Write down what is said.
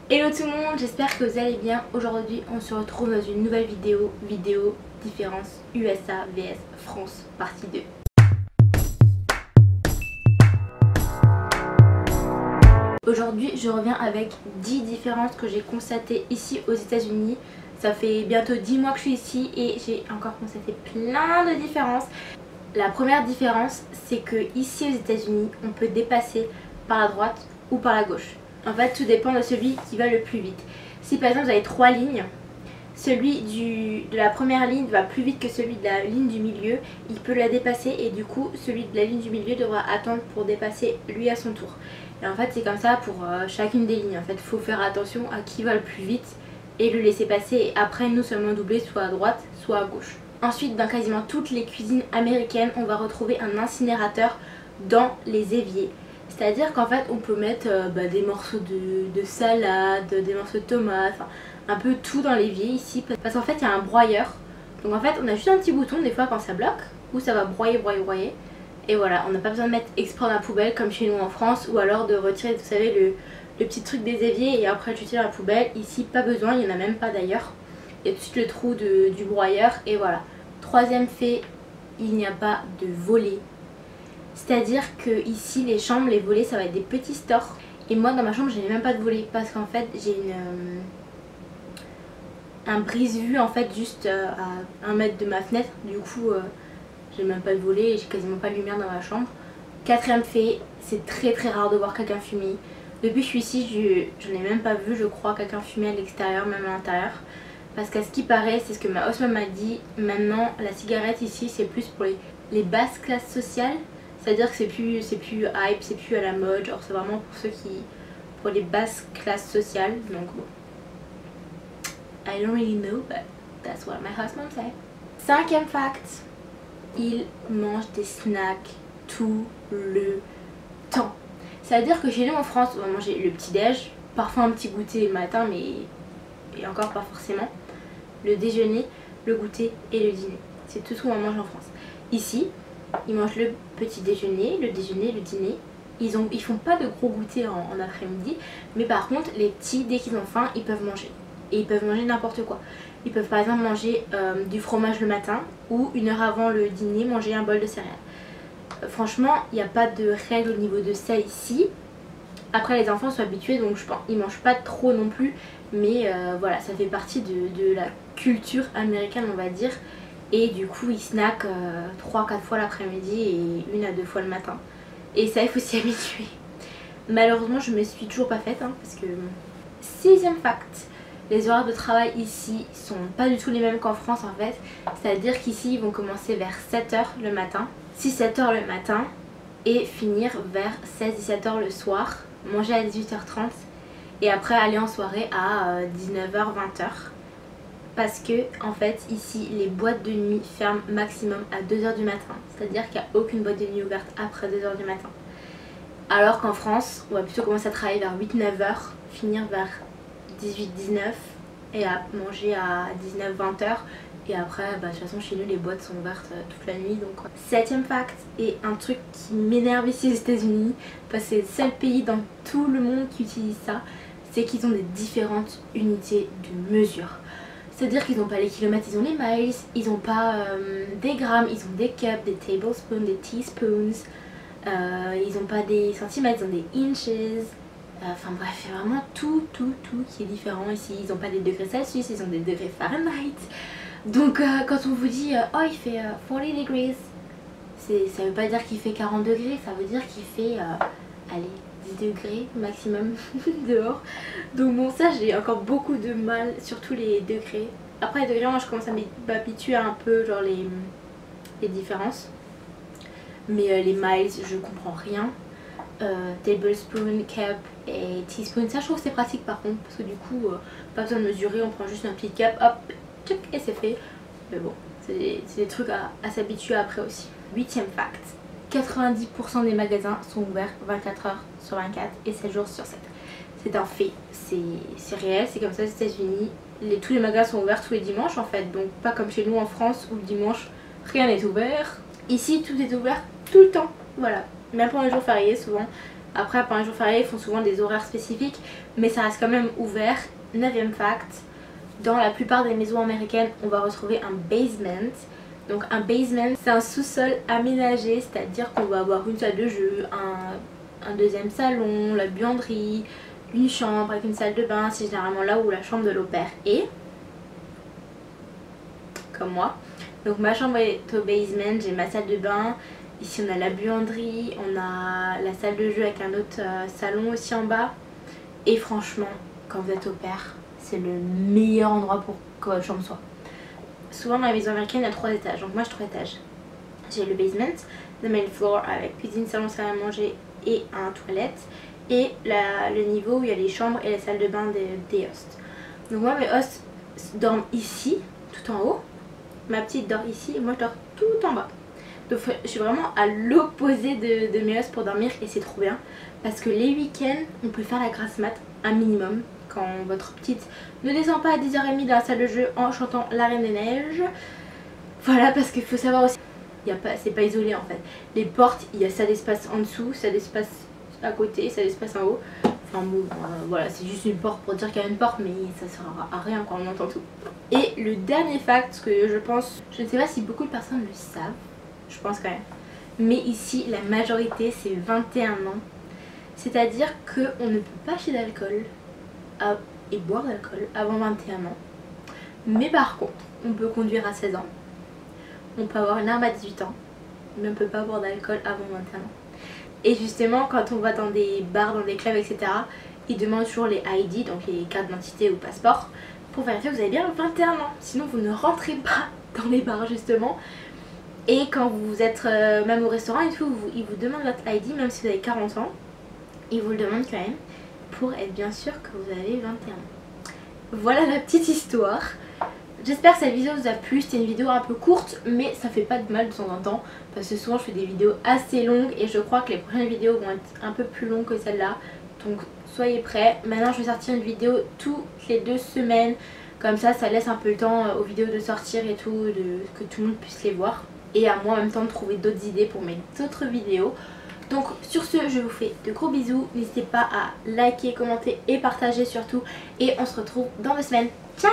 Hello tout le monde, j'espère que vous allez bien. Aujourd'hui on se retrouve dans une nouvelle vidéo différence USA vs France partie 2. Aujourd'hui je reviens avec 10 différences que j'ai constatées ici aux États-Unis. Ça fait bientôt 10 mois que je suis ici et j'ai encore constaté plein de différences. La première différence, c'est que ici aux États-Unis on peut dépasser par la droite ou par la gauche. En fait, tout dépend de celui qui va le plus vite. Si par exemple vous avez 3 lignes, celui de la première ligne va plus vite que celui de la ligne du milieu, il peut la dépasser et du coup celui de la ligne du milieu devra attendre pour dépasser lui à son tour. Et en fait c'est comme ça pour chacune des lignes. En fait il faut faire attention à qui va le plus vite et le laisser passer et après nous seulement doubler soit à droite soit à gauche. Ensuite dans quasiment toutes les cuisines américaines on va retrouver un incinérateur dans les éviers. C'est-à-dire qu'en fait on peut mettre des morceaux de salade, des morceaux de tomates, enfin un peu tout dans l'évier ici. Parce qu'en fait il y a un broyeur. Donc en fait on a juste un petit bouton des fois quand ça bloque, où ça va broyer. Et voilà, on n'a pas besoin de mettre exprès dans la poubelle comme chez nous en France. Ou alors de retirer, vous savez, le petit truc des éviers et après le jeter dans la poubelle. Ici pas besoin, il n'y en a même pas d'ailleurs. Il y a tout de suite le trou du broyeur et voilà. Troisième fait, il n'y a pas de volet. C'est-à-dire que ici les chambres, les volets ça va être des petits stores. Et moi dans ma chambre je n'ai même pas de volet parce qu'en fait j'ai un brise-vue en fait juste à 1 mètre de ma fenêtre. Du coup j'ai même pas de volet et j'ai quasiment pas de lumière dans ma chambre. Quatrième fait, c'est très rare de voir quelqu'un fumer. Depuis que je suis ici je n'ai même pas vu je crois quelqu'un fumer à l'extérieur, même à l'intérieur. Parce qu'à ce qui paraît, c'est ce que ma housemate m'a dit, maintenant la cigarette ici c'est plus pour les basses classes sociales. C'est-à-dire que c'est plus hype, c'est plus à la mode, genre c'est vraiment pour ceux qui... pour les basses classes sociales, donc bon. I don't really know, but that's what my husband said. Cinquième fact, il mange des snacks tout le temps. C'est-à-dire que chez nous en France, on va manger le petit-déj, parfois un petit goûter le matin, mais et encore pas forcément. Le déjeuner, le goûter et le dîner. C'est tout ce qu'on mange en France. Ici, ils mangent le petit déjeuner, le dîner. Ils font pas de gros goûter en après-midi. Mais par contre, les petits, dès qu'ils ont faim, ils peuvent manger. Et ils peuvent manger n'importe quoi. Ils peuvent par exemple manger du fromage le matin. Ou 1 heure avant le dîner, manger un bol de céréales. Franchement, il n'y a pas de règle au niveau de ça ici. Après les enfants sont habitués donc je pense ils mangent pas trop non plus. Mais voilà, ça fait partie de la culture américaine on va dire. Et du coup ils snackent 3-4 fois l'après-midi et 1 à 2 fois le matin. Et ça il faut s'y habituer. Malheureusement je me suis toujours pas faite parce que... Sixième fact, les horaires de travail ici sont pas du tout les mêmes qu'en France en fait. C'est à dire qu'ici ils vont commencer vers 7h le matin, 6-7h le matin et finir vers 16-17h le soir, manger à 18h30 et après aller en soirée à 19h-20h. Parce que en fait ici les boîtes de nuit ferment maximum à 2h du matin. C'est-à-dire qu'il n'y a aucune boîte de nuit ouverte après 2h du matin. Alors qu'en France on va plutôt commencer à travailler vers 8-9h, finir vers 18-19 et à manger à 19-20h. Et après de toute façon chez nous les boîtes sont ouvertes toute la nuit donc... Septième fact et un truc qui m'énerve ici aux États-Unis, parce que c'est le seul pays dans tout le monde qui utilise ça, c'est qu'ils ont des différentes unités de mesure. C'est-à-dire qu'ils n'ont pas les kilomètres, ils ont les miles, ils n'ont pas des grammes, ils ont des cups, des tablespoons, des teaspoons, ils n'ont pas des centimètres, ils ont des inches, enfin bref, il y a vraiment tout qui est différent ici. Ils n'ont pas des degrés Celsius, ils ont des degrés Fahrenheit. Donc quand on vous dit oh il fait 40 degrés, ça veut pas dire qu'il fait 40 degrés, ça veut dire qu'il fait allez 10 degrés maximum dehors. Donc bon ça j'ai encore beaucoup de mal, surtout les degrés. Après les degrés moi je commence à m'habituer un peu genre les différences. Mais les miles je comprends rien. Tablespoon, cup et teaspoon, ça je trouve c'est pratique par contre parce que du coup pas besoin de mesurer, on prend juste un petit cup, hop, tchic, et c'est fait. Mais bon, c'est des trucs à s'habituer après aussi. Huitième fact, 90% des magasins sont ouverts 24h sur 24 et 7 jours sur 7. C'est un fait, c'est réel, c'est comme ça aux États-Unis. Tous les magasins sont ouverts tous les dimanches en fait, donc pas comme chez nous en France où le dimanche rien n'est ouvert. Ici tout est ouvert tout le temps, voilà. Même pendant les jours fériés souvent, Après pendant les jours fériés ils font souvent des horaires spécifiques, mais ça reste quand même ouvert. 9e fact, dans la plupart des maisons américaines on va retrouver un basement. Donc un basement c'est un sous-sol aménagé, c'est à dire qu'on va avoir une salle de jeu, un deuxième salon, la buanderie, une chambre avec une salle de bain. C'est généralement là où la chambre de l'au-pair est, comme moi. Donc ma chambre est au basement, j'ai ma salle de bain. Ici on a la buanderie, on a la salle de jeu avec un autre salon aussi en bas. Et franchement, quand vous êtes au pair, c'est le meilleur endroit pour que votre chambre soit. Souvent dans les maisons américaines il y a 3 étages, donc moi j'ai 3 étages. J'ai le basement, le main floor avec cuisine, salon, salle à manger et un toilette. Et le niveau où il y a les chambres et la salle de bain des hosts. Donc moi mes hosts dorment ici, tout en haut. Ma petite dort ici et moi je dors tout en bas. Donc je suis vraiment à l'opposé de mes hosts pour dormir et c'est trop bien. Parce que les week-ends on peut faire la grasse mat un minimum. Quand votre petite ne descend pas à 10h30 dans la salle de jeu en chantant la Reine des Neiges. Voilà, parce qu'il faut savoir aussi, c'est pas isolé en fait. Les portes, il y a ça d'espace en dessous, ça d'espace à côté, ça d'espace en haut. Enfin bon, voilà, c'est juste une porte pour dire qu'il y a une porte, mais ça sert à rien quand on entend tout. Et le dernier fact que je pense, je ne sais pas si beaucoup de personnes le savent, je pense quand même, mais ici la majorité c'est 21 ans. C'est-à-dire qu'on ne peut pas acheter d'alcool et boire de l'alcool avant 21 ans. Mais par contre, on peut conduire à 16 ans, on peut avoir une arme à 18 ans, mais on ne peut pas boire d'alcool avant 21 ans. Et justement quand on va dans des bars, dans des clubs etc, ils demandent toujours les ID, donc les cartes d'identité ou passeport, pour vérifier que vous avez bien 21 ans. Sinon vous ne rentrez pas dans les bars justement. Et quand vous êtes même au restaurant et tout, ils vous demandent votre ID même si vous avez 40 ans. Ils vous le demandent quand même pour être bien sûr que vous avez 21 ans. Voilà la petite histoire. J'espère que cette vidéo vous a plu, c'était une vidéo un peu courte mais ça fait pas de mal de temps en temps parce que souvent je fais des vidéos assez longues et je crois que les prochaines vidéos vont être un peu plus longues que celle-là. Donc soyez prêts. Maintenant je vais sortir une vidéo toutes les 2 semaines, comme ça laisse un peu le temps aux vidéos de sortir et tout, que tout le monde puisse les voir. Et à moi en même temps de trouver d'autres idées pour mes autres vidéos. Donc sur ce je vous fais de gros bisous, n'hésitez pas à liker, commenter et partager surtout. Et on se retrouve dans 2 semaines. Ciao!